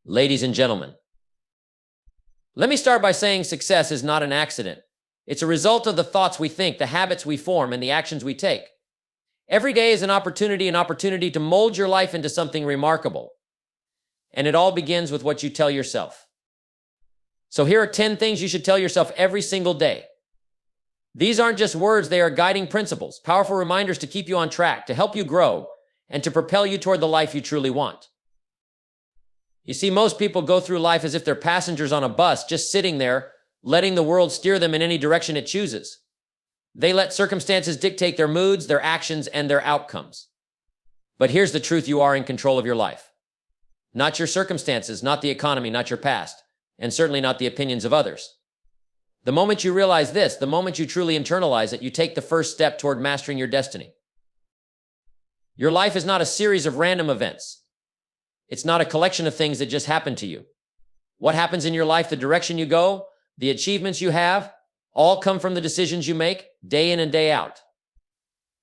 Ladies and gentlemen, let me start by saying success is not an accident. It's a result of the thoughts we think, the habits we form, and the actions we take. Every day is an opportunity to mold your life into something remarkable. And it all begins with what you tell yourself. So here are 10 things you should tell yourself every single day. These aren't just words, they are guiding principles, powerful reminders to keep you on track, to help you grow, and to propel you toward the life you truly want. You see, most people go through life as if they're passengers on a bus, just sitting there, letting the world steer them in any direction it chooses. They let circumstances dictate their moods, their actions, and their outcomes. But here's the truth: you are in control of your life. Not your circumstances, not the economy, not your past, and certainly not the opinions of others. The moment you realize this, the moment you truly internalize it, you take the first step toward mastering your destiny. Your life is not a series of random events. It's not a collection of things that just happen to you. What happens in your life, the direction you go, the achievements you have, all come from the decisions you make day in and day out.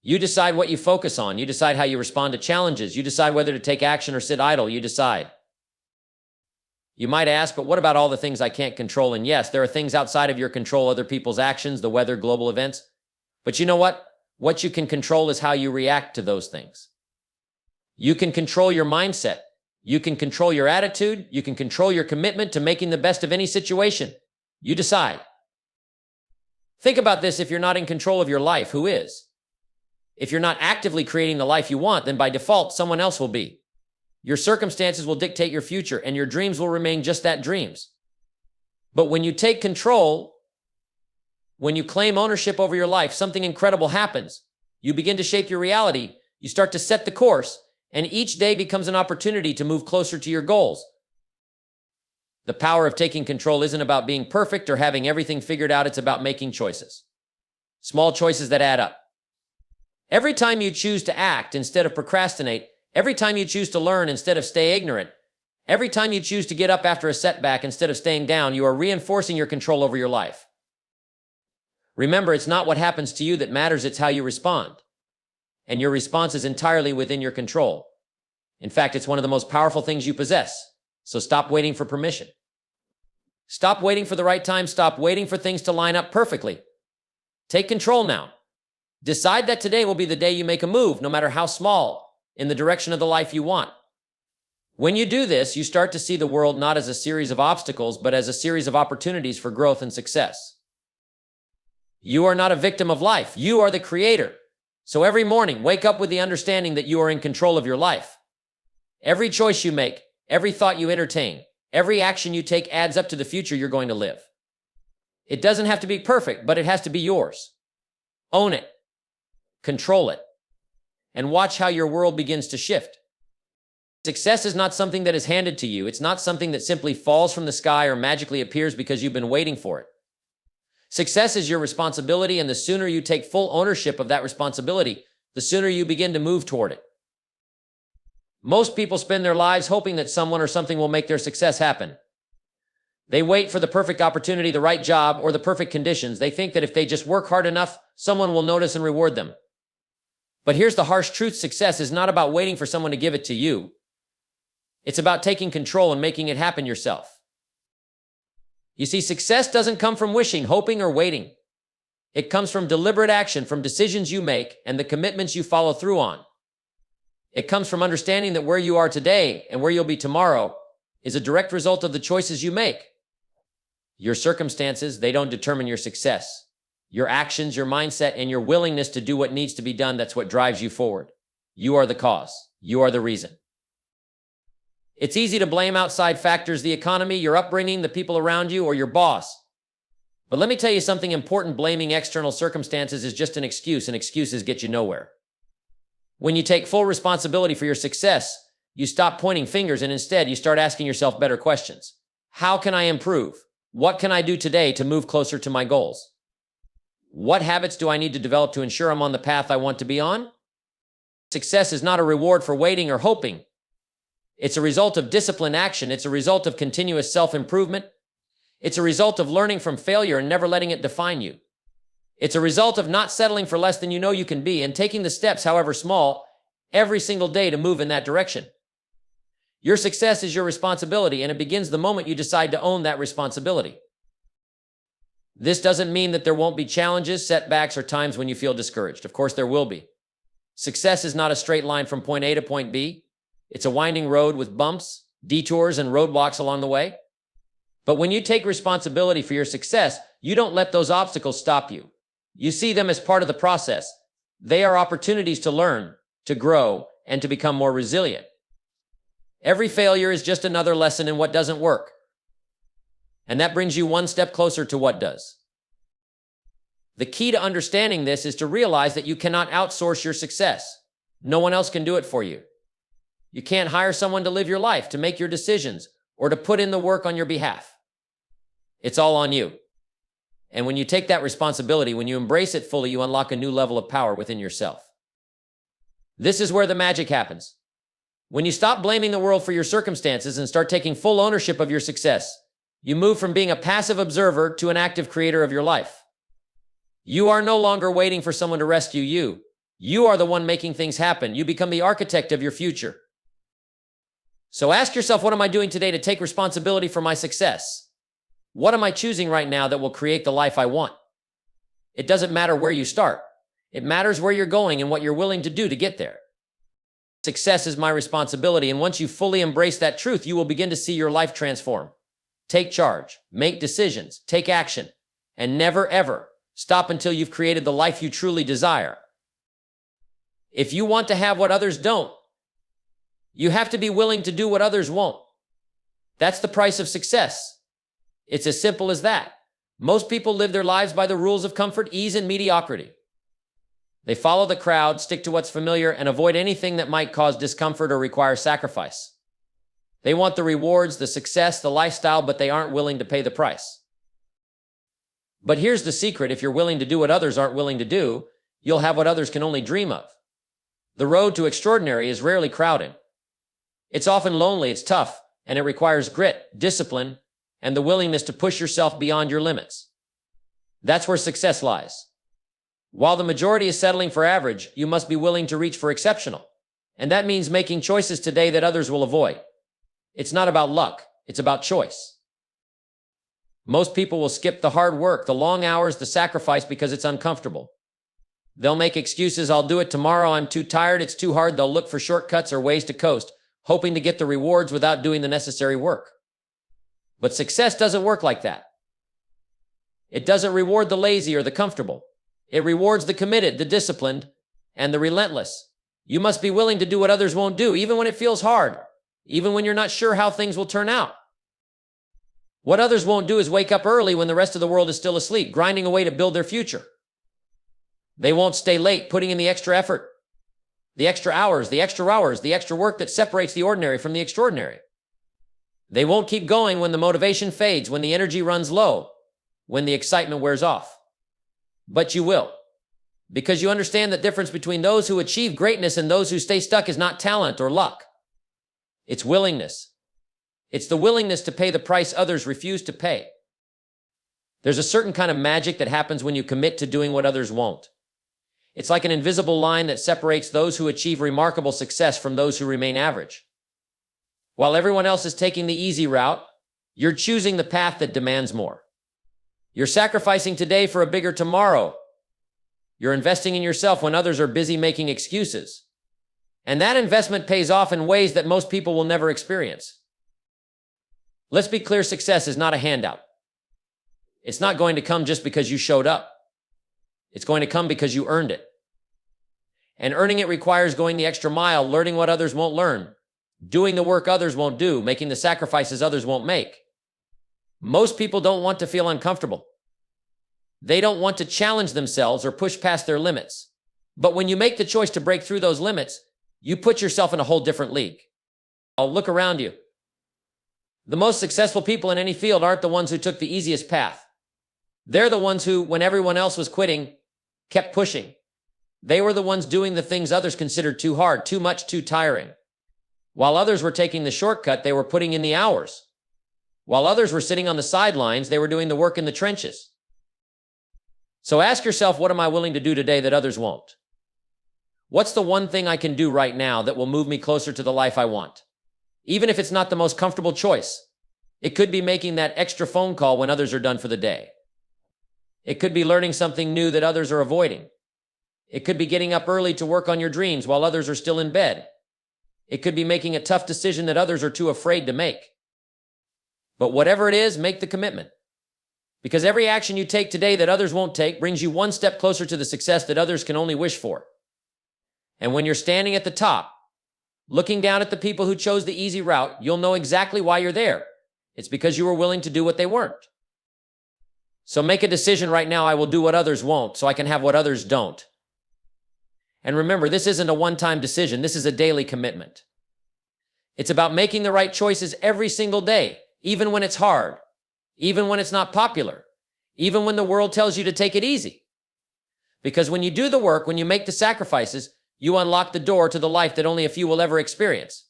You decide what you focus on. You decide how you respond to challenges. You decide whether to take action or sit idle. You decide. You might ask, but what about all the things I can't control? And yes, there are things outside of your control, other people's actions, the weather, global events. But you know what? What you can control is how you react to those things. You can control your mindset. You can control your attitude. You can control your commitment to making the best of any situation. You decide. Think about this: if you're not in control of your life, who is? If you're not actively creating the life you want, then by default, someone else will be. Your circumstances will dictate your future, and your dreams will remain just that, dreams. But when you take control, when you claim ownership over your life, something incredible happens. You begin to shape your reality. You start to set the course, and each day becomes an opportunity to move closer to your goals. The power of taking control isn't about being perfect or having everything figured out. It's about making choices. Small choices that add up. Every time you choose to act instead of procrastinate, every time you choose to learn instead of stay ignorant, every time you choose to get up after a setback instead of staying down, you are reinforcing your control over your life. Remember, it's not what happens to you that matters, it's how you respond. And your response is entirely within your control. In fact, it's one of the most powerful things you possess. So stop waiting for permission. Stop waiting for the right time. Stop waiting for things to line up perfectly. Take control now. Decide that today will be the day you make a move, no matter how small, in the direction of the life you want. When you do this, you start to see the world not as a series of obstacles, but as a series of opportunities for growth and success. You are not a victim of life. You are the creator. So every morning, wake up with the understanding that you are in control of your life. Every choice you make, every thought you entertain, every action you take adds up to the future you're going to live. It doesn't have to be perfect, but it has to be yours. Own it. Control it. And watch how your world begins to shift. Success is not something that is handed to you. It's not something that simply falls from the sky or magically appears because you've been waiting for it. Success is your responsibility, and the sooner you take full ownership of that responsibility, the sooner you begin to move toward it. Most people spend their lives hoping that someone or something will make their success happen. They wait for the perfect opportunity, the right job, or the perfect conditions. They think that if they just work hard enough, someone will notice and reward them. But here's the harsh truth: success is not about waiting for someone to give it to you. It's about taking control and making it happen yourself. You see, success doesn't come from wishing, hoping, or waiting. It comes from deliberate action, from decisions you make and the commitments you follow through on. It comes from understanding that where you are today and where you'll be tomorrow is a direct result of the choices you make. Your circumstances, they don't determine your success. Your actions, your mindset, and your willingness to do what needs to be done, that's what drives you forward. You are the cause. You are the reason. It's easy to blame outside factors, the economy, your upbringing, the people around you, or your boss. But let me tell you something important: blaming external circumstances is just an excuse, and excuses get you nowhere. When you take full responsibility for your success, you stop pointing fingers and instead you start asking yourself better questions. How can I improve? What can I do today to move closer to my goals? What habits do I need to develop to ensure I'm on the path I want to be on? Success is not a reward for waiting or hoping. It's a result of disciplined action. It's a result of continuous self-improvement. It's a result of learning from failure and never letting it define you. It's a result of not settling for less than you know you can be and taking the steps, however small, every single day to move in that direction. Your success is your responsibility, and it begins the moment you decide to own that responsibility. This doesn't mean that there won't be challenges, setbacks, or times when you feel discouraged. Of course, there will be. Success is not a straight line from point A to point B. It's a winding road with bumps, detours, and roadblocks along the way. But when you take responsibility for your success, you don't let those obstacles stop you. You see them as part of the process. They are opportunities to learn, to grow, and to become more resilient. Every failure is just another lesson in what doesn't work. And that brings you one step closer to what does. The key to understanding this is to realize that you cannot outsource your success. No one else can do it for you. You can't hire someone to live your life, to make your decisions, or to put in the work on your behalf. It's all on you. And when you take that responsibility, when you embrace it fully, you unlock a new level of power within yourself. This is where the magic happens. When you stop blaming the world for your circumstances and start taking full ownership of your success, you move from being a passive observer to an active creator of your life. You are no longer waiting for someone to rescue you. You are the one making things happen. You become the architect of your future. So ask yourself, what am I doing today to take responsibility for my success? What am I choosing right now that will create the life I want? It doesn't matter where you start. It matters where you're going and what you're willing to do to get there. Success is my responsibility, and once you fully embrace that truth, you will begin to see your life transform. Take charge, make decisions, take action, and never ever stop until you've created the life you truly desire. If you want to have what others don't, you have to be willing to do what others won't. That's the price of success. It's as simple as that. Most people live their lives by the rules of comfort, ease, and mediocrity. They follow the crowd, stick to what's familiar, and avoid anything that might cause discomfort or require sacrifice. They want the rewards, the success, the lifestyle, but they aren't willing to pay the price. But here's the secret. If you're willing to do what others aren't willing to do, you'll have what others can only dream of. The road to extraordinary is rarely crowded. It's often lonely, it's tough, and it requires grit, discipline, and the willingness to push yourself beyond your limits. That's where success lies. While the majority is settling for average, you must be willing to reach for exceptional. And that means making choices today that others will avoid. It's not about luck, it's about choice. Most people will skip the hard work, the long hours, the sacrifice because it's uncomfortable. They'll make excuses, I'll do it tomorrow, I'm too tired, it's too hard. They'll look for shortcuts or ways to coast, hoping to get the rewards without doing the necessary work. But success doesn't work like that. It doesn't reward the lazy or the comfortable. It rewards the committed, the disciplined, and the relentless. You must be willing to do what others won't do, even when it feels hard, even when you're not sure how things will turn out. What others won't do is wake up early when the rest of the world is still asleep, grinding away to build their future. They won't stay late, putting in the extra effort, the extra hours, the extra work that separates the ordinary from the extraordinary. They won't keep going when the motivation fades, when the energy runs low, when the excitement wears off. But you will, because you understand the difference between those who achieve greatness and those who stay stuck is not talent or luck. It's willingness. It's the willingness to pay the price others refuse to pay. There's a certain kind of magic that happens when you commit to doing what others won't. It's like an invisible line that separates those who achieve remarkable success from those who remain average. While everyone else is taking the easy route, you're choosing the path that demands more. You're sacrificing today for a bigger tomorrow. You're investing in yourself when others are busy making excuses. And that investment pays off in ways that most people will never experience. Let's be clear, success is not a handout. It's not going to come just because you showed up. It's going to come because you earned it. And earning it requires going the extra mile, learning what others won't learn, doing the work others won't do, making the sacrifices others won't make. Most people don't want to feel uncomfortable. They don't want to challenge themselves or push past their limits. But when you make the choice to break through those limits, you put yourself in a whole different league. Look around you. The most successful people in any field aren't the ones who took the easiest path. They're the ones who, when everyone else was quitting, kept pushing. They were the ones doing the things others considered too hard, too much, too tiring. While others were taking the shortcut, they were putting in the hours. While others were sitting on the sidelines, they were doing the work in the trenches. So ask yourself, what am I willing to do today that others won't? What's the one thing I can do right now that will move me closer to the life I want? even if it's not the most comfortable choice. It could be making that extra phone call when others are done for the day. It could be learning something new that others are avoiding. It could be getting up early to work on your dreams while others are still in bed. It could be making a tough decision that others are too afraid to make. But whatever it is, make the commitment. Because every action you take today that others won't take brings you one step closer to the success that others can only wish for. And when you're standing at the top, looking down at the people who chose the easy route, you'll know exactly why you're there. It's because you were willing to do what they weren't. So make a decision right now. I will do what others won't so I can have what others don't. And remember, this isn't a one-time decision. This is a daily commitment. It's about making the right choices every single day, even when it's hard, even when it's not popular, even when the world tells you to take it easy. Because when you do the work, when you make the sacrifices, you unlock the door to the life that only a few will ever experience.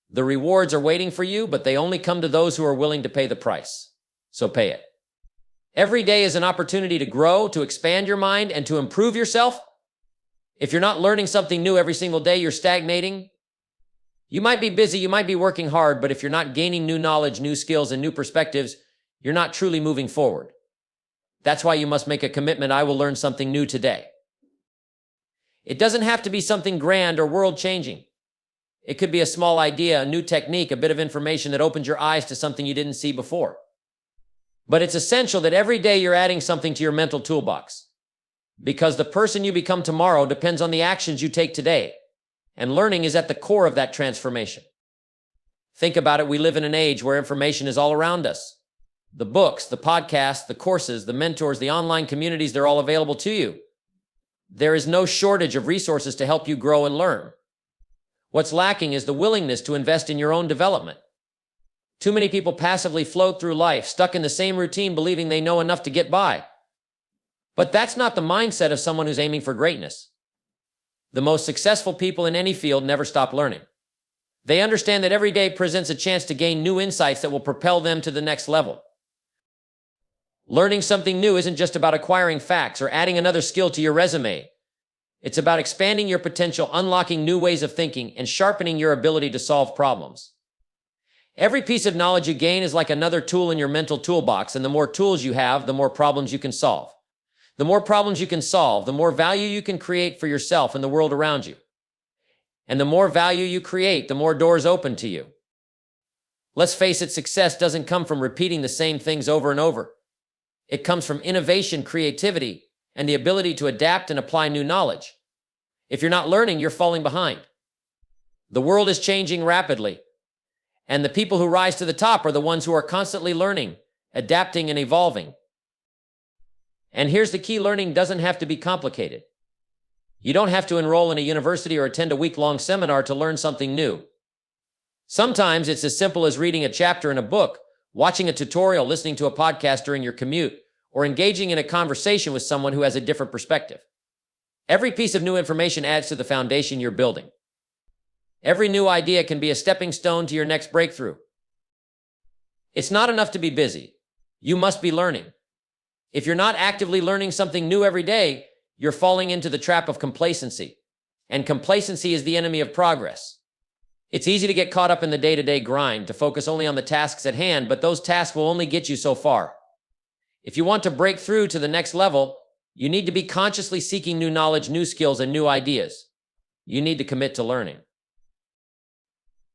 The rewards are waiting for you, but they only come to those who are willing to pay the price. So pay it. Every day is an opportunity to grow, to expand your mind, and to improve yourself. If you're not learning something new every single day, you're stagnating. You might be busy, you might be working hard, but if you're not gaining new knowledge, new skills, and new perspectives, you're not truly moving forward. That's why you must make a commitment. I will learn something new today. It doesn't have to be something grand or world-changing. It could be a small idea, a new technique, a bit of information that opens your eyes to something you didn't see before. But it's essential that every day you're adding something to your mental toolbox. Because the person you become tomorrow depends on the actions you take today. And learning is at the core of that transformation. Think about it. We live in an age where information is all around us. The books, the podcasts, the courses, the mentors, the online communities, they're all available to you. There is no shortage of resources to help you grow and learn. What's lacking is the willingness to invest in your own development. Too many people passively float through life, stuck in the same routine, believing they know enough to get by. But that's not the mindset of someone who's aiming for greatness. The most successful people in any field never stop learning. They understand that every day presents a chance to gain new insights that will propel them to the next level. Learning something new isn't just about acquiring facts or adding another skill to your resume. It's about expanding your potential, unlocking new ways of thinking, and sharpening your ability to solve problems. Every piece of knowledge you gain is like another tool in your mental toolbox, and the more tools you have, the more problems you can solve. The more problems you can solve, the more value you can create for yourself and the world around you. And the more value you create, the more doors open to you. Let's face it, success doesn't come from repeating the same things over and over. It comes from innovation, creativity, and the ability to adapt and apply new knowledge. If you're not learning, you're falling behind. The world is changing rapidly, and the people who rise to the top are the ones who are constantly learning, adapting, and evolving. And here's the key: learning doesn't have to be complicated. You don't have to enroll in a university or attend a week-long seminar to learn something new. Sometimes it's as simple as reading a chapter in a book, watching a tutorial, listening to a podcast during your commute, or engaging in a conversation with someone who has a different perspective. Every piece of new information adds to the foundation you're building. Every new idea can be a stepping stone to your next breakthrough. It's not enough to be busy. You must be learning. If you're not actively learning something new every day, you're falling into the trap of complacency. And complacency is the enemy of progress. It's easy to get caught up in the day-to-day grind, to focus only on the tasks at hand, but those tasks will only get you so far. If you want to break through to the next level, you need to be consciously seeking new knowledge, new skills, and new ideas. You need to commit to learning.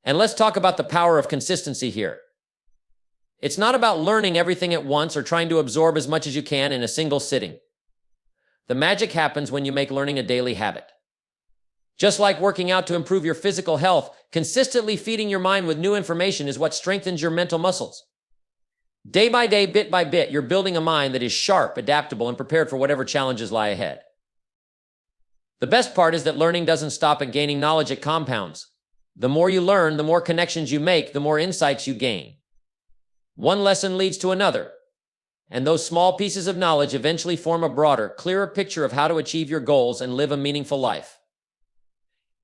And let's talk about the power of consistency here. It's not about learning everything at once or trying to absorb as much as you can in a single sitting. The magic happens when you make learning a daily habit. Just like working out to improve your physical health, consistently feeding your mind with new information is what strengthens your mental muscles. Day by day, bit by bit, you're building a mind that is sharp, adaptable, and prepared for whatever challenges lie ahead. The best part is that learning doesn't stop at gaining knowledge, it compounds. The more you learn, the more connections you make, the more insights you gain. One lesson leads to another, and those small pieces of knowledge eventually form a broader, clearer picture of how to achieve your goals and live a meaningful life.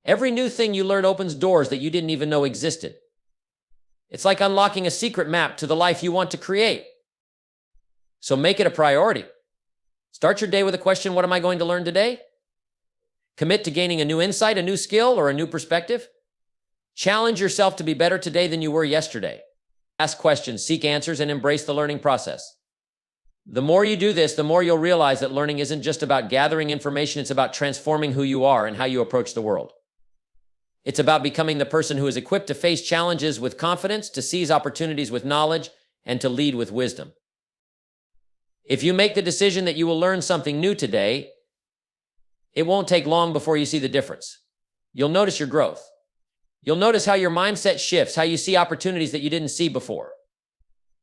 Every new thing you learn opens doors that you didn't even know existed. It's like unlocking a secret map to the life you want to create. So make it a priority. Start your day with a question: what am I going to learn today? Commit to gaining a new insight, a new skill, or a new perspective. Challenge yourself to be better today than you were yesterday. Ask questions, seek answers, and embrace the learning process. The more you do this, the more you'll realize that learning isn't just about gathering information, it's about transforming who you are and how you approach the world. It's about becoming the person who is equipped to face challenges with confidence, to seize opportunities with knowledge, and to lead with wisdom. If you make the decision that you will learn something new today, it won't take long before you see the difference. You'll notice your growth. You'll notice how your mindset shifts, how you see opportunities that you didn't see before.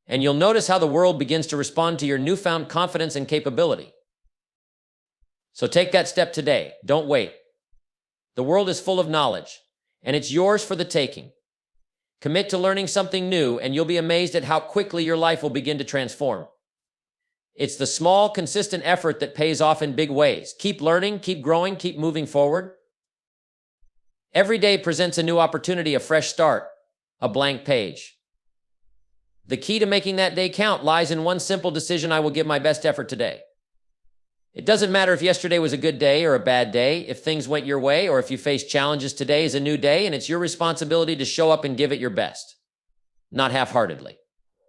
And you'll notice how the world begins to respond to your newfound confidence and capability. So take that step today. Don't wait. The world is full of knowledge, and it's yours for the taking. Commit to learning something new, and you'll be amazed at how quickly your life will begin to transform. It's the small, consistent effort that pays off in big ways. Keep learning, keep growing, keep moving forward. Every day presents a new opportunity, a fresh start, a blank page. The key to making that day count lies in one simple decision: I will give my best effort today. It doesn't matter if yesterday was a good day or a bad day, if things went your way, or if you face challenges. Today is a new day, and it's your responsibility to show up and give it your best. Not half-heartedly.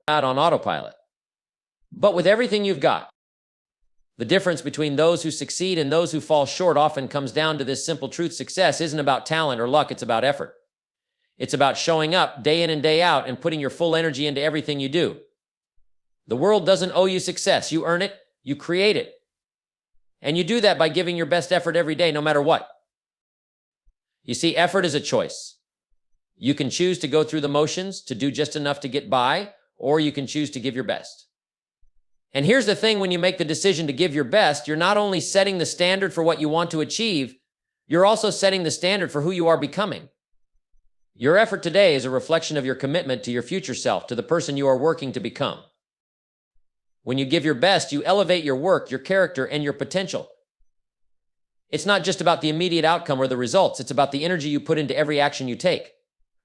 Not on autopilot. But with everything you've got. The difference between those who succeed and those who fall short often comes down to this simple truth: success isn't about talent or luck, it's about effort. It's about showing up day in and day out and putting your full energy into everything you do. The world doesn't owe you success. You earn it, you create it. And you do that by giving your best effort every day, no matter what. You see, effort is a choice. You can choose to go through the motions, to do just enough to get by, or you can choose to give your best. And here's the thing: when you make the decision to give your best, you're not only setting the standard for what you want to achieve, you're also setting the standard for who you are becoming. Your effort today is a reflection of your commitment to your future self, to the person you are working to become. When you give your best, you elevate your work, your character, and your potential. It's not just about the immediate outcome or the results. It's about the energy you put into every action you take.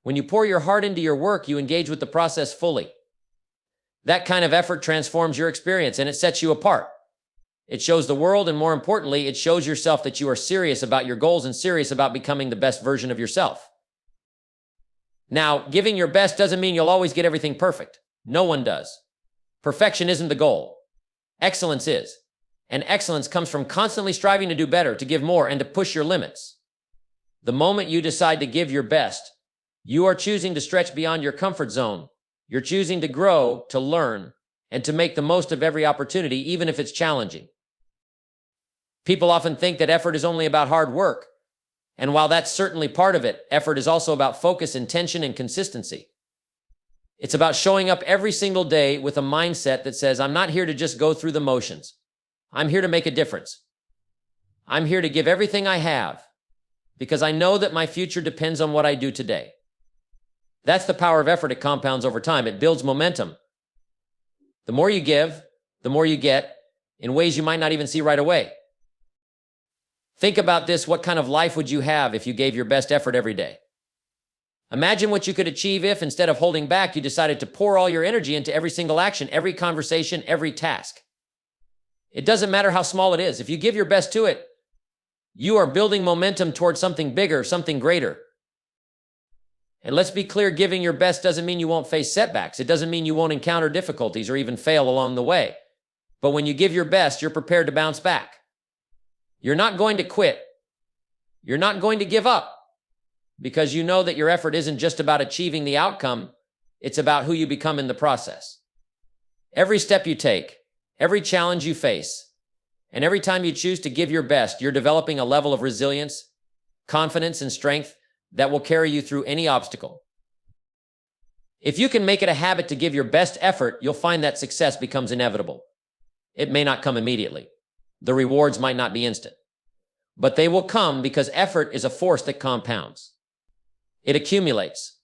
When you pour your heart into your work, you engage with the process fully. That kind of effort transforms your experience, and it sets you apart. It shows the world, and more importantly, it shows yourself that you are serious about your goals and serious about becoming the best version of yourself. Now, giving your best doesn't mean you'll always get everything perfect. No one does. Perfection isn't the goal. Excellence is. And excellence comes from constantly striving to do better, to give more, and to push your limits. The moment you decide to give your best, you are choosing to stretch beyond your comfort zone. You're choosing to grow, to learn, and to make the most of every opportunity, even if it's challenging. People often think that effort is only about hard work. And while that's certainly part of it, effort is also about focus, intention, and consistency. It's about showing up every single day with a mindset that says, I'm not here to just go through the motions. I'm here to make a difference. I'm here to give everything I have, because I know that my future depends on what I do today. That's the power of effort. It compounds over time. It builds momentum. The more you give, the more you get, in ways you might not even see right away. Think about this: what kind of life would you have if you gave your best effort every day? Imagine what you could achieve if, instead of holding back, you decided to pour all your energy into every single action, every conversation, every task. It doesn't matter how small it is. If you give your best to it, you are building momentum towards something bigger, something greater. And let's be clear, giving your best doesn't mean you won't face setbacks. It doesn't mean you won't encounter difficulties or even fail along the way. But when you give your best, you're prepared to bounce back. You're not going to quit. You're not going to give up, because you know that your effort isn't just about achieving the outcome. It's about who you become in the process. Every step you take, every challenge you face, and every time you choose to give your best, you're developing a level of resilience, confidence, and strength that will carry you through any obstacle. If you can make it a habit to give your best effort, you'll find that success becomes inevitable. It may not come immediately. The rewards might not be instant, but they will come, because effort is a force that compounds. It accumulates.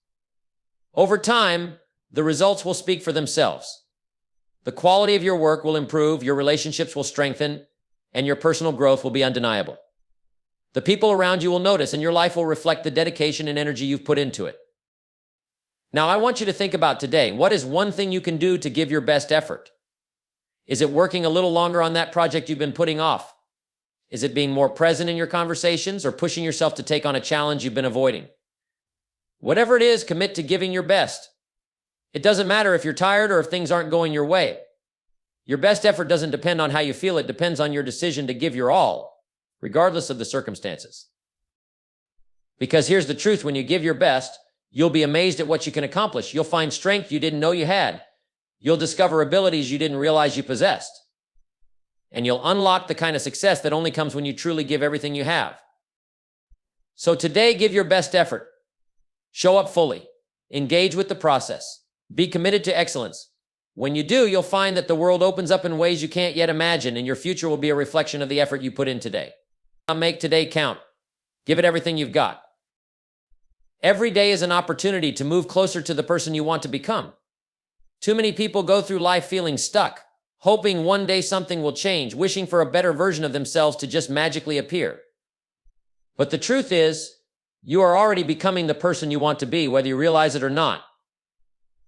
Over time, the results will speak for themselves. The quality of your work will improve, your relationships will strengthen, and your personal growth will be undeniable. The people around you will notice, and your life will reflect the dedication and energy you've put into it. Now, I want you to think about today. What is one thing you can do to give your best effort? Is it working a little longer on that project you've been putting off? Is it being more present in your conversations, or pushing yourself to take on a challenge you've been avoiding? Whatever it is, commit to giving your best. It doesn't matter if you're tired or if things aren't going your way. Your best effort doesn't depend on how you feel. It depends on your decision to give your all, regardless of the circumstances. Because here's the truth, when you give your best, you'll be amazed at what you can accomplish. You'll find strength you didn't know you had. You'll discover abilities you didn't realize you possessed. And you'll unlock the kind of success that only comes when you truly give everything you have. So today, give your best effort. Show up fully. Engage with the process. Be committed to excellence. When you do, you'll find that the world opens up in ways you can't yet imagine, and your future will be a reflection of the effort you put in today. Make today count. Give it everything you've got. Every day is an opportunity to move closer to the person you want to become. Too many people go through life feeling stuck, hoping one day something will change, wishing for a better version of themselves to just magically appear. But the truth is, you are already becoming the person you want to be, whether you realize it or not.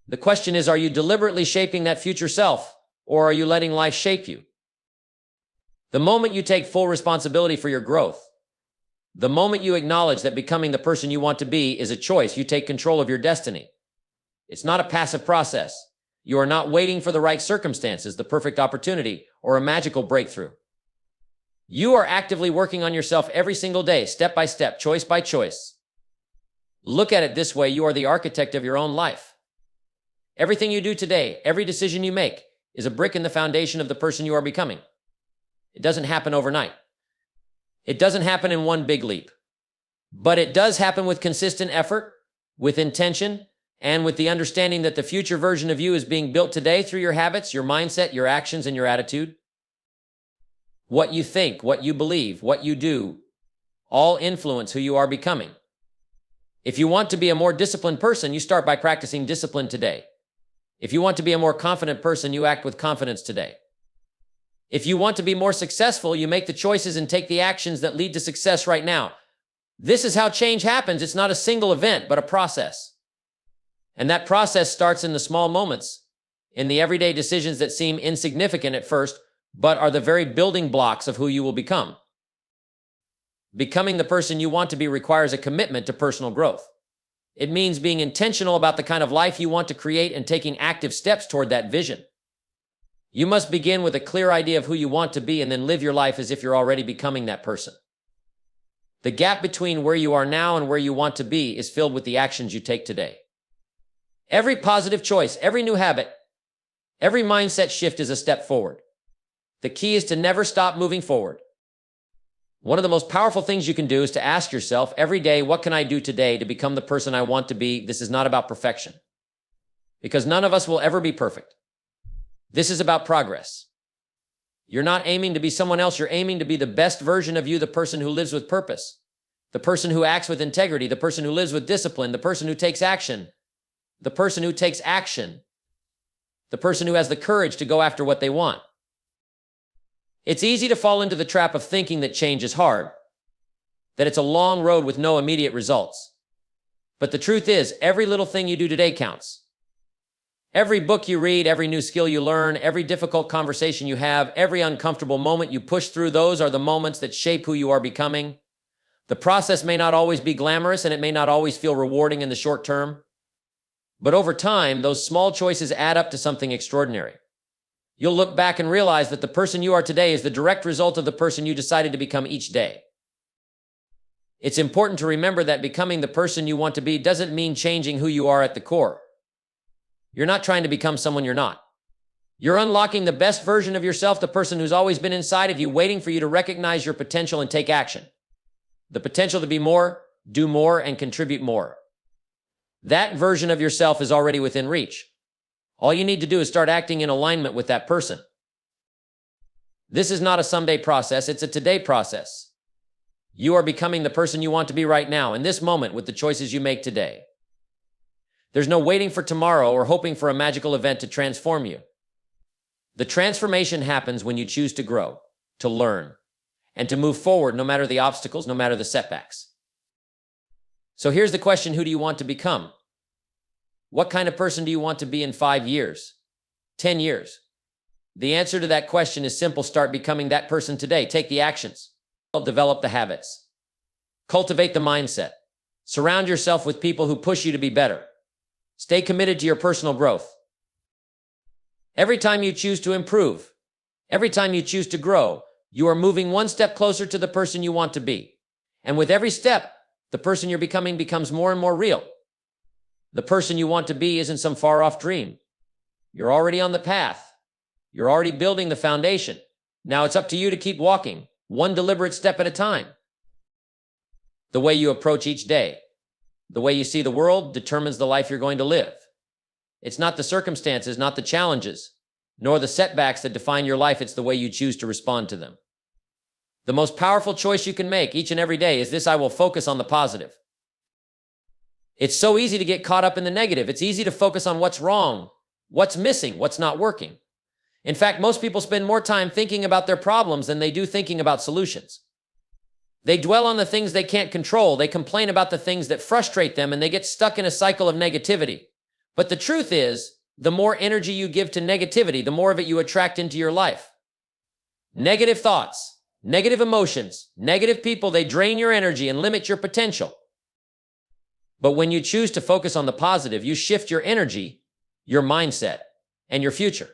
The question is, are you deliberately shaping that future self, or are you letting life shape you? The moment you take full responsibility for your growth, the moment you acknowledge that becoming the person you want to be is a choice, you take control of your destiny. It's not a passive process. You are not waiting for the right circumstances, the perfect opportunity, or a magical breakthrough. You are actively working on yourself every single day, step by step, choice by choice. Look at it this way: you are the architect of your own life. Everything you do today, every decision you make, is a brick in the foundation of the person you are becoming. It doesn't happen overnight. It doesn't happen in one big leap. But it does happen with consistent effort, with intention, and with the understanding that the future version of you is being built today through your habits, your mindset, your actions, and your attitude. What you think, what you believe, what you do, all influence who you are becoming. If you want to be a more disciplined person, you start by practicing discipline today. If you want to be a more confident person, you act with confidence today. If you want to be more successful, you make the choices and take the actions that lead to success right now. This is how change happens. It's not a single event, but a process. And that process starts in the small moments, in the everyday decisions that seem insignificant at first, but are the very building blocks of who you will become. Becoming the person you want to be requires a commitment to personal growth. It means being intentional about the kind of life you want to create and taking active steps toward that vision. You must begin with a clear idea of who you want to be and then live your life as if you're already becoming that person. The gap between where you are now and where you want to be is filled with the actions you take today. Every positive choice, every new habit, every mindset shift is a step forward. The key is to never stop moving forward. One of the most powerful things you can do is to ask yourself every day, what can I do today to become the person I want to be? This is not about perfection, because none of us will ever be perfect. This is about progress. You're not aiming to be someone else. You're aiming to be the best version of you, the person who lives with purpose, the person who acts with integrity, the person who lives with discipline, the person who takes action, the person who takes action, the person who has the courage to go after what they want. It's easy to fall into the trap of thinking that change is hard, that it's a long road with no immediate results. But the truth is, every little thing you do today counts. Every book you read, every new skill you learn, every difficult conversation you have, every uncomfortable moment you push through, those are the moments that shape who you are becoming. The process may not always be glamorous, and it may not always feel rewarding in the short term. But over time, those small choices add up to something extraordinary. You'll look back and realize that the person you are today is the direct result of the person you decided to become each day. It's important to remember that becoming the person you want to be doesn't mean changing who you are at the core. You're not trying to become someone you're not. You're unlocking the best version of yourself, the person who's always been inside of you, waiting for you to recognize your potential and take action. The potential to be more, do more, and contribute more. That version of yourself is already within reach. All you need to do is start acting in alignment with that person. This is not a someday process, it's a today process. You are becoming the person you want to be right now, in this moment, with the choices you make today. There's no waiting for tomorrow or hoping for a magical event to transform you. The transformation happens when you choose to grow, to learn, and to move forward no matter the obstacles, no matter the setbacks. So here's the question: who do you want to become? What kind of person do you want to be in 5 years, 10 years? The answer to that question is simple. Start becoming that person today. Take the actions. Develop the habits. Cultivate the mindset. Surround yourself with people who push you to be better. Stay committed to your personal growth. Every time you choose to improve, every time you choose to grow, you are moving one step closer to the person you want to be. And with every step, the person you're becoming becomes more and more real. The person you want to be isn't some far-off dream. You're already on the path. You're already building the foundation. Now it's up to you to keep walking, one deliberate step at a time. The way you approach each day, the way you see the world determines the life you're going to live. It's not the circumstances, not the challenges, nor the setbacks that define your life. It's the way you choose to respond to them. The most powerful choice you can make each and every day is this: I will focus on the positive. It's so easy to get caught up in the negative. It's easy to focus on what's wrong, what's missing, what's not working. In fact, most people spend more time thinking about their problems than they do thinking about solutions. They dwell on the things they can't control. They complain about the things that frustrate them, and they get stuck in a cycle of negativity. But the truth is, the more energy you give to negativity, the more of it you attract into your life. Negative thoughts, negative emotions, negative people, they drain your energy and limit your potential. But when you choose to focus on the positive, you shift your energy, your mindset, and your future.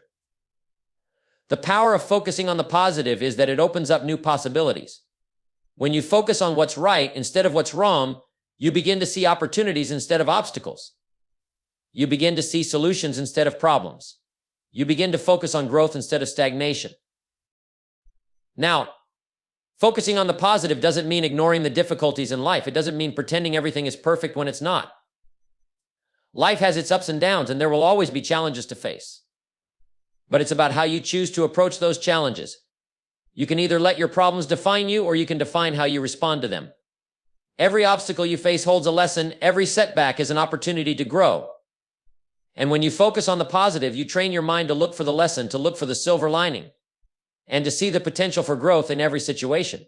The power of focusing on the positive is that it opens up new possibilities. When you focus on what's right instead of what's wrong, you begin to see opportunities instead of obstacles. You begin to see solutions instead of problems. You begin to focus on growth instead of stagnation. Now, focusing on the positive doesn't mean ignoring the difficulties in life. It doesn't mean pretending everything is perfect when it's not. Life has its ups and downs, and there will always be challenges to face. But it's about how you choose to approach those challenges. You can either let your problems define you, or you can define how you respond to them. Every obstacle you face holds a lesson. Every setback is an opportunity to grow. And when you focus on the positive, you train your mind to look for the lesson, to look for the silver lining, and to see the potential for growth in every situation.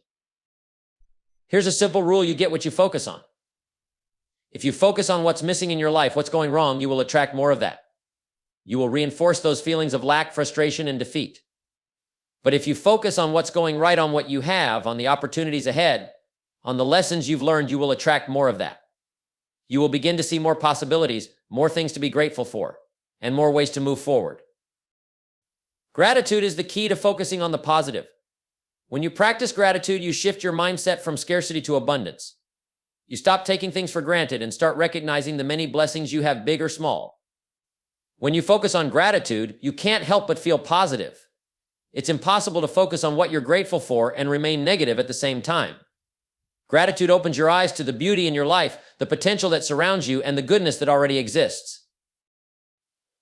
Here's a simple rule: you get what you focus on. If you focus on what's missing in your life, what's going wrong, you will attract more of that. You will reinforce those feelings of lack, frustration, and defeat. But if you focus on what's going right, on what you have, on the opportunities ahead, on the lessons you've learned, you will attract more of that. You will begin to see more possibilities, more things to be grateful for, and more ways to move forward. Gratitude is the key to focusing on the positive. When you practice gratitude, you shift your mindset from scarcity to abundance. You stop taking things for granted and start recognizing the many blessings you have, big or small. When you focus on gratitude, you can't help but feel positive. It's impossible to focus on what you're grateful for and remain negative at the same time. Gratitude opens your eyes to the beauty in your life, the potential that surrounds you, and the goodness that already exists.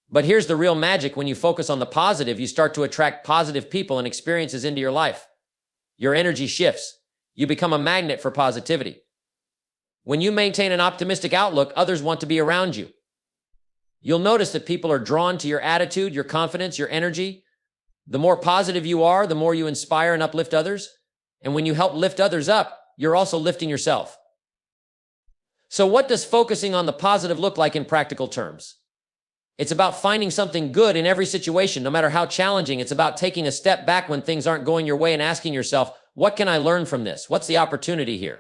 But here's the real magic: when you focus on the positive, you start to attract positive people and experiences into your life. Your energy shifts. You become a magnet for positivity. When you maintain an optimistic outlook, others want to be around you. You'll notice that people are drawn to your attitude, your confidence, your energy. The more positive you are, the more you inspire and uplift others. And when you help lift others up, you're also lifting yourself. So what does focusing on the positive look like in practical terms? It's about finding something good in every situation, no matter how challenging. It's about taking a step back when things aren't going your way and asking yourself, what can I learn from this? What's the opportunity here?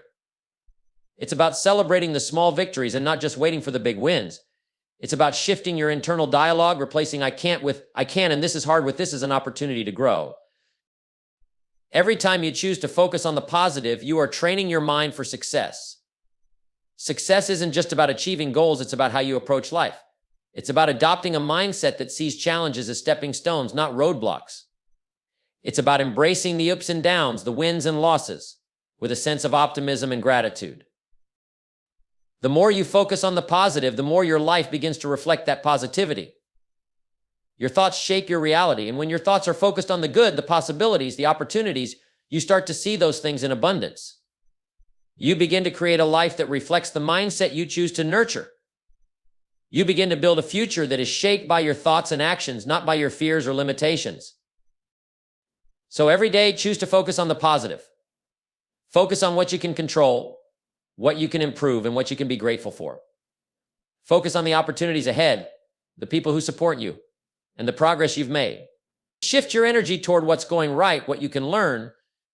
It's about celebrating the small victories and not just waiting for the big wins. It's about shifting your internal dialogue, replacing I can't with I can, and this is hard with this is an opportunity to grow. Every time you choose to focus on the positive, you are training your mind for success. Success isn't just about achieving goals, it's about how you approach life. It's about adopting a mindset that sees challenges as stepping stones, not roadblocks. It's about embracing the ups and downs, the wins and losses, with a sense of optimism and gratitude. The more you focus on the positive, the more your life begins to reflect that positivity. Your thoughts shape your reality, and when your thoughts are focused on the good, the possibilities, the opportunities, you start to see those things in abundance. You begin to create a life that reflects the mindset you choose to nurture. You begin to build a future that is shaped by your thoughts and actions, not by your fears or limitations. So every day, choose to focus on the positive. Focus on what you can control, what you can improve, and what you can be grateful for. Focus on the opportunities ahead, the people who support you, and the progress you've made. Shift your energy toward what's going right, what you can learn,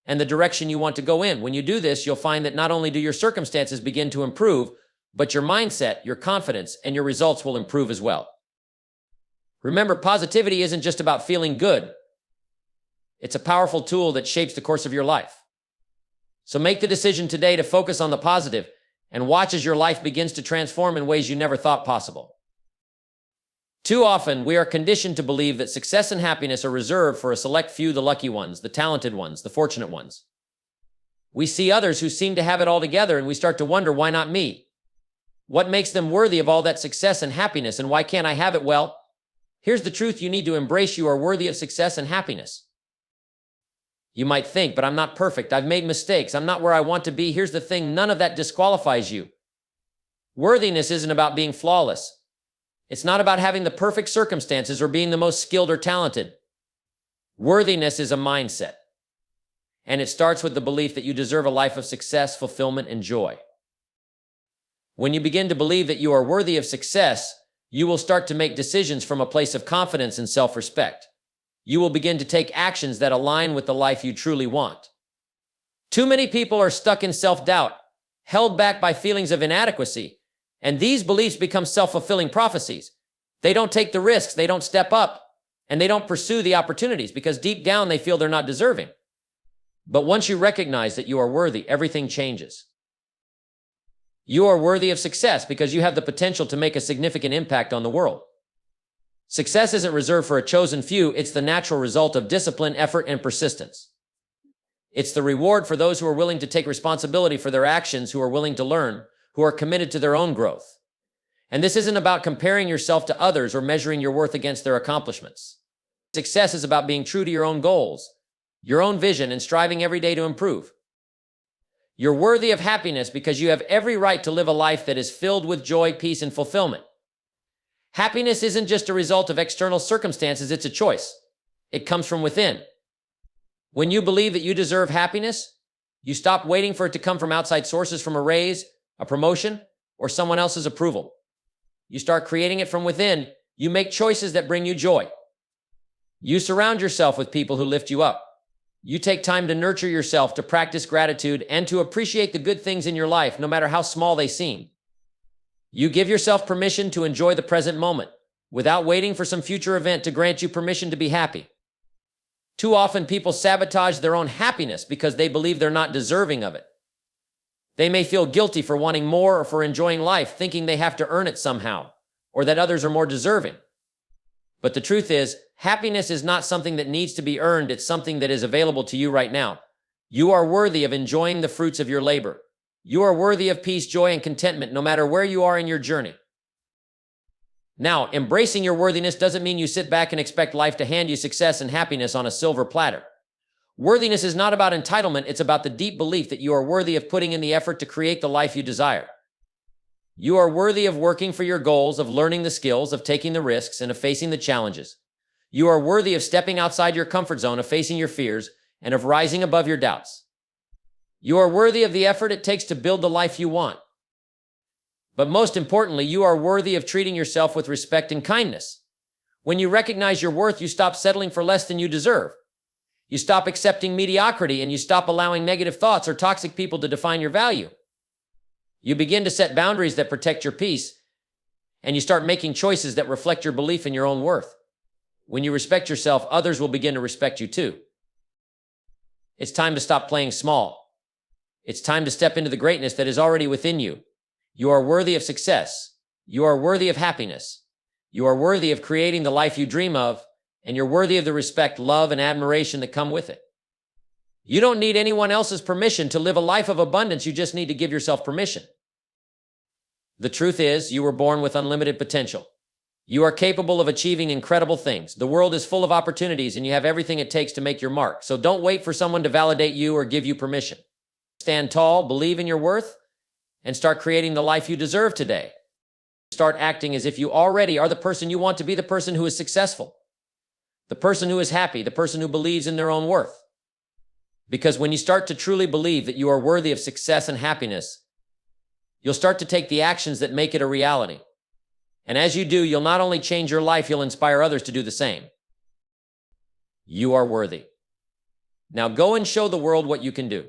and the direction you want to go in. When you do this, you'll find that not only do your circumstances begin to improve, but your mindset, your confidence, and your results will improve as well. Remember, positivity isn't just about feeling good. It's a powerful tool that shapes the course of your life. So make the decision today to focus on the positive and watch as your life begins to transform in ways you never thought possible. Too often, we are conditioned to believe that success and happiness are reserved for a select few, the lucky ones, the talented ones, the fortunate ones. We see others who seem to have it all together, and we start to wonder, why not me? What makes them worthy of all that success and happiness, and why can't I have it? Well, here's the truth you need to embrace: you are worthy of success and happiness. You might think, but I'm not perfect. I've made mistakes. I'm not where I want to be. Here's the thing: none of that disqualifies you. Worthiness isn't about being flawless. It's not about having the perfect circumstances or being the most skilled or talented. Worthiness is a mindset, and it starts with the belief that you deserve a life of success, fulfillment, and joy. When you begin to believe that you are worthy of success, you will start to make decisions from a place of confidence and self-respect. You will begin to take actions that align with the life you truly want. Too many people are stuck in self-doubt, held back by feelings of inadequacy, and these beliefs become self-fulfilling prophecies. They don't take the risks, they don't step up, and they don't pursue the opportunities because deep down they feel they're not deserving. But once you recognize that you are worthy, everything changes. You are worthy of success because you have the potential to make a significant impact on the world. Success isn't reserved for a chosen few. It's the natural result of discipline, effort, and persistence. It's the reward for those who are willing to take responsibility for their actions, who are willing to learn, who are committed to their own growth. And this isn't about comparing yourself to others or measuring your worth against their accomplishments. Success is about being true to your own goals, your own vision, and striving every day to improve. You're worthy of happiness because you have every right to live a life that is filled with joy, peace, and fulfillment. Happiness isn't just a result of external circumstances, it's a choice. It comes from within. When you believe that you deserve happiness, you stop waiting for it to come from outside sources, from a raise, a promotion, or someone else's approval. You start creating it from within. You make choices that bring you joy. You surround yourself with people who lift you up. You take time to nurture yourself, to practice gratitude, and to appreciate the good things in your life, no matter how small they seem. You give yourself permission to enjoy the present moment, without waiting for some future event to grant you permission to be happy. Too often, people sabotage their own happiness because they believe they're not deserving of it. They may feel guilty for wanting more or for enjoying life, thinking they have to earn it somehow, or that others are more deserving. But the truth is, happiness is not something that needs to be earned. It's something that is available to you right now. You are worthy of enjoying the fruits of your labor. You are worthy of peace, joy, and contentment, no matter where you are in your journey. Now, embracing your worthiness doesn't mean you sit back and expect life to hand you success and happiness on a silver platter. Worthiness is not about entitlement. It's about the deep belief that you are worthy of putting in the effort to create the life you desire. You are worthy of working for your goals, of learning the skills, of taking the risks, and of facing the challenges. You are worthy of stepping outside your comfort zone, of facing your fears, and of rising above your doubts. You are worthy of the effort it takes to build the life you want. But most importantly, you are worthy of treating yourself with respect and kindness. When you recognize your worth, you stop settling for less than you deserve. You stop accepting mediocrity, and you stop allowing negative thoughts or toxic people to define your value. You begin to set boundaries that protect your peace, and you start making choices that reflect your belief in your own worth. When you respect yourself, others will begin to respect you too. It's time to stop playing small. It's time to step into the greatness that is already within you. You are worthy of success. You are worthy of happiness. You are worthy of creating the life you dream of, and you're worthy of the respect, love, and admiration that come with it. You don't need anyone else's permission to live a life of abundance. You just need to give yourself permission. The truth is, you were born with unlimited potential. You are capable of achieving incredible things. The world is full of opportunities, and you have everything it takes to make your mark. So don't wait for someone to validate you or give you permission. Stand tall, believe in your worth, and start creating the life you deserve today. Start acting as if you already are the person you want to be, the person who is successful, the person who is happy, the person who believes in their own worth. Because when you start to truly believe that you are worthy of success and happiness, you'll start to take the actions that make it a reality. And as you do, you'll not only change your life, you'll inspire others to do the same. You are worthy. Now go and show the world what you can do.